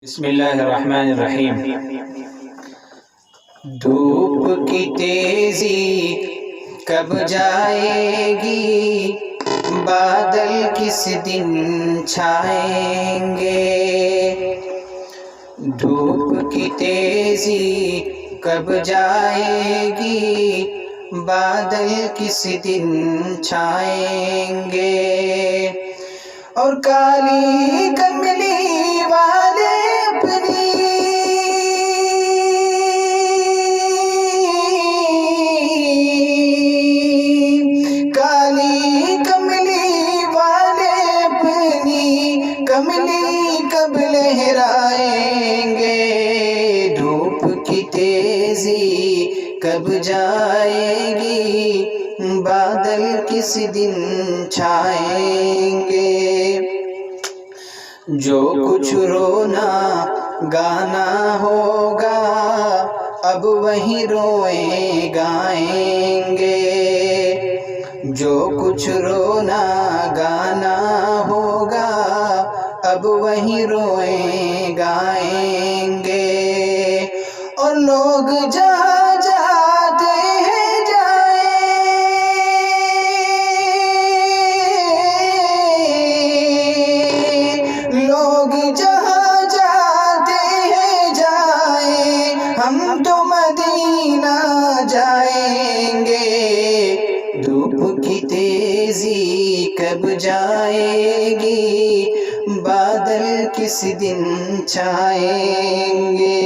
बिस्मिल्लाहिर्रहमानिर्रहीम। धूप की तेजी कब जाएगी, बादल किस दिन छाएंगे। धूप की तेजी कब जाएगी, बादल किस दिन छाएंगे। और काली कमली वाले अपनी काली कमली वाले अपनी कमली कब लहराएंगे। धूप की तेजी कब जाएगी, बादल किस दिन छाएंगे। जो कुछ रोना गाना होगा, अब वही रोए गाएंगे। जो कुछ रोना गाना होगा, अब वही रोए गाएंगे। और लोग जहाँ जाते हैं जाए, लोग जहाँ जाते हैं जाए, हम तो मदीना जाएंगे। धूप की तेजी कब जाएगी, बादल किस दिन छाएंगे।